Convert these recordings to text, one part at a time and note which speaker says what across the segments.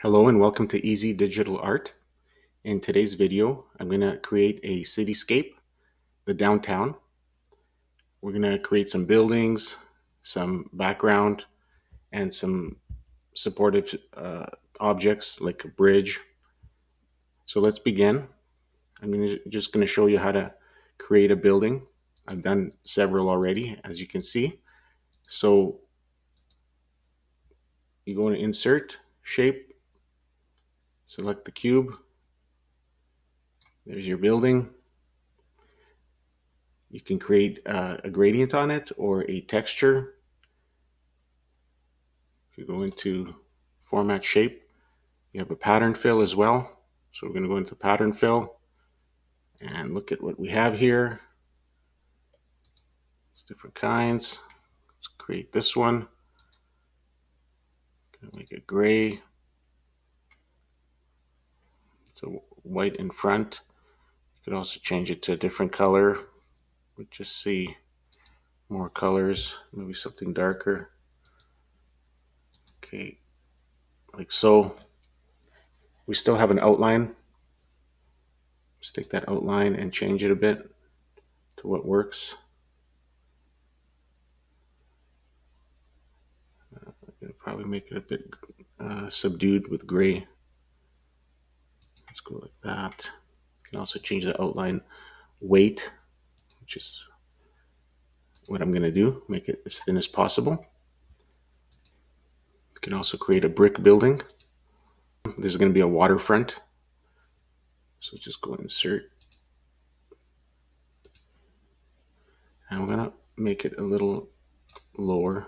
Speaker 1: Hello and welcome to Easy Digital Art. In today's video, I'm going to create a cityscape, the downtown. We're going to create some buildings, some background, and some supportive objects like a bridge. So let's begin. Just going to show you how to create a building. I've done several already, as you can see. So you go to Insert, Shape, select the cube. There's your building. You can create a gradient on it or a texture. If you go into Format Shape, you have a pattern fill as well. So we're going to go into pattern fill and look at what we have here. It's different kinds. Let's create this one. Gonna make it gray. So white in front. You could also change it to a different color. We just see more colors, maybe something darker. Okay, like so. We still have an outline. Just take that outline and change it a bit to what works. Probably make it a bit subdued with gray. Let's go like that. You can also change the outline weight, which is what I'm going to do. Make it as thin as possible. You can also create a brick building. There's going to be a waterfront. So just go insert. And I'm going to make it a little lower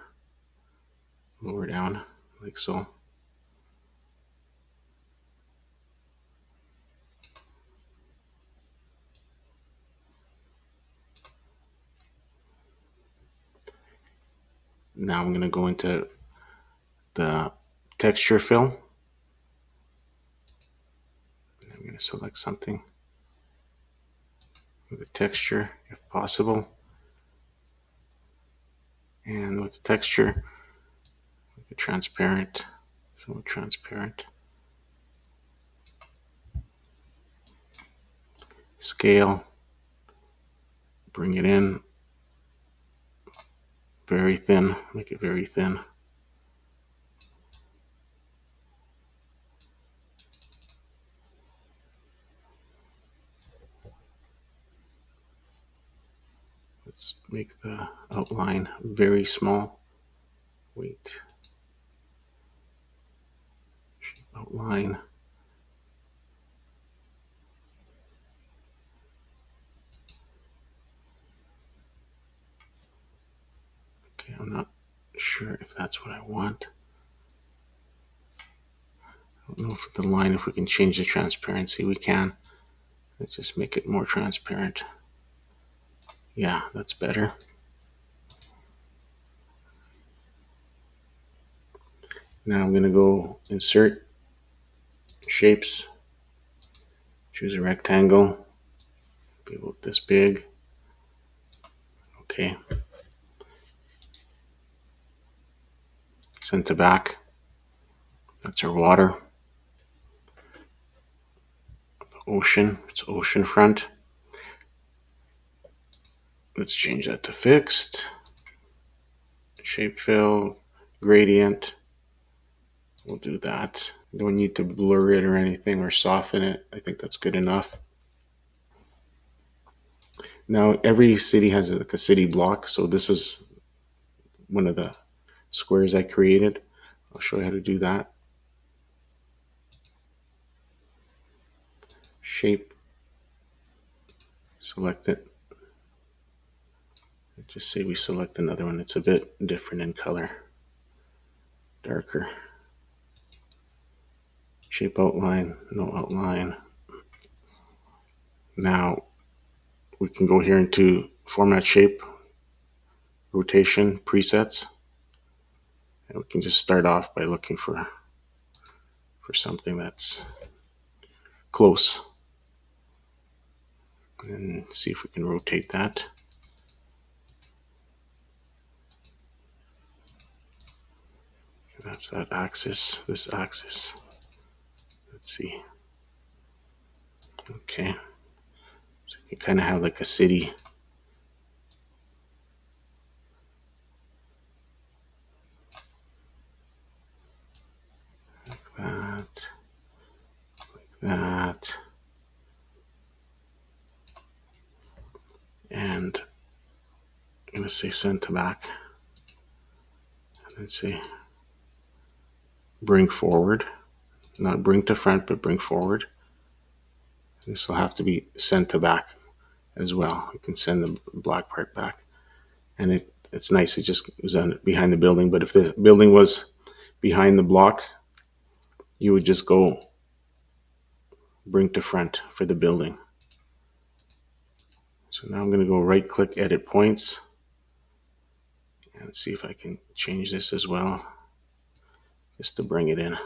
Speaker 1: down, like so. Now I'm going to go into the texture fill. I'm going to select something with a texture if possible. And with texture, make it transparent, somewhat transparent. Scale, bring it in, very thin, make it very thin. Let's make the outline very small. Weight, outline. Okay, I'm not sure if that's what I want. I don't know if the line, if we can change the transparency, we can. Let's just make it more transparent. Yeah, that's better. Now I'm going to go insert shapes, choose a rectangle, be about this big. Okay. Send to back. That's our water. Ocean, it's ocean front. Let's change that to fixed. Shape fill, gradient. We'll do that. Don't need to blur it or anything or soften it. I think that's good enough. Now every city has like a city block, so this is one of the squares I created. I'll show you how to do that. Shape, select it. Just say we select another one. It's a bit different in color, darker. Shape outline, no outline. Now we can go here into format shape, rotation, presets. And we can just start off by looking for something that's close. And see if we can rotate that. That's that axis, this axis. Let's see. Okay. So you kind of have like a city. Like that. Like that. And I'm going to say send to back. And then say bring forward. Not bring to front, but bring forward. This will have to be sent to back as well. You can send the black part back. And it's nice. It just was on behind the building. But if the building was behind the block, you would just go bring to front for the building. So now I'm going to go right click edit points and see if I can change this as well, just to bring it in.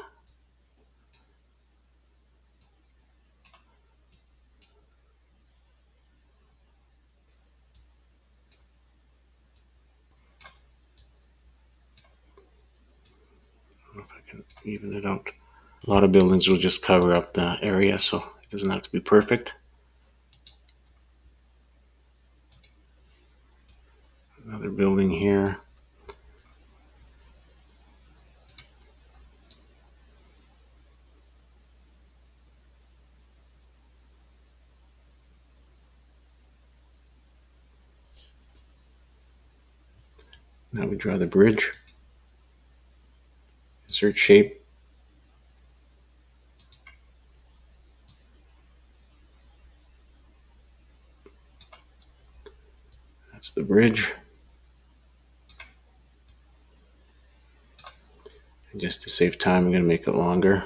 Speaker 1: I don't know if I can even it out. A lot of buildings will just cover up the area, so it doesn't have to be perfect. Another building here. Now we draw the bridge. Insert shape. That's the bridge. And just to save time, I'm going to make it longer.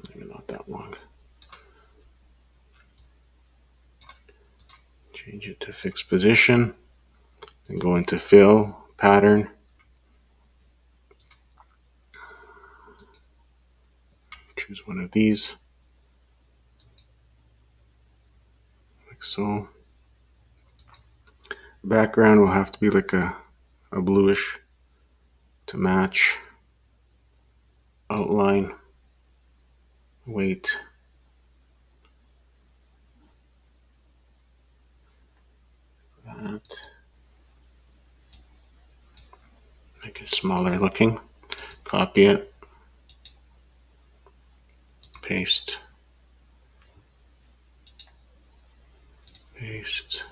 Speaker 1: Maybe not that long. Change it to fixed position. And go into fill, pattern. Choose one of these. Like so. Background will have to be like a bluish to match. Outline, weight, that. Make it smaller looking. Copy it, paste, paste.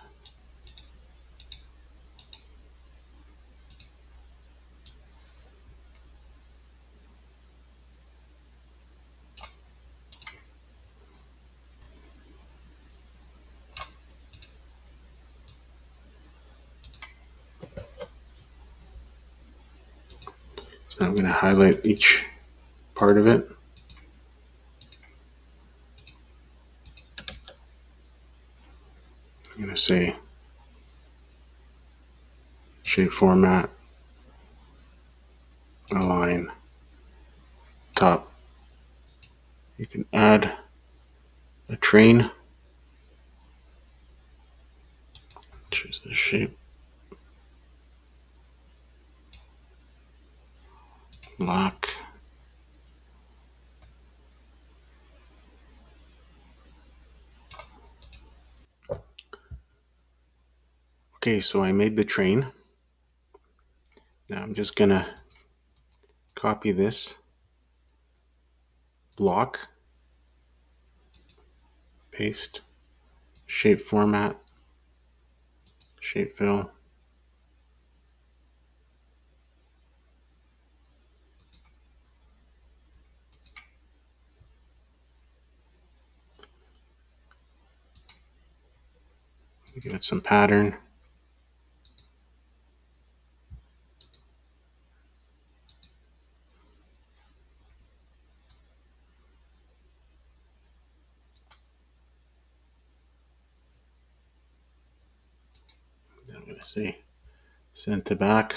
Speaker 1: So I'm going to highlight each part of it. I'm going to say shape format, align, top. You can add a train. Choose the shape. Lock. Okay, so I made the train. Now I'm just going to copy this block, paste, shape format, shape fill. Give it some pattern. Then I'm going to say send to back.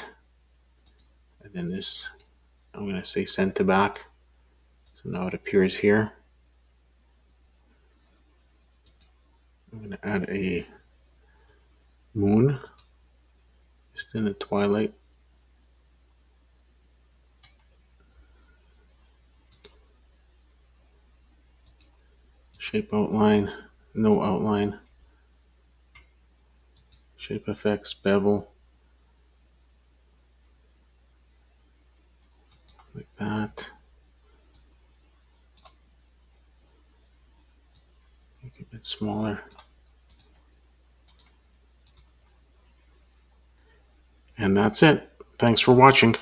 Speaker 1: And then this, I'm going to say send to back. So now it appears here. I'm going to add a moon just in the twilight. shape outline, no outline, shape effects, bevel, like that. Make it a bit smaller. And that's it. Thanks for watching.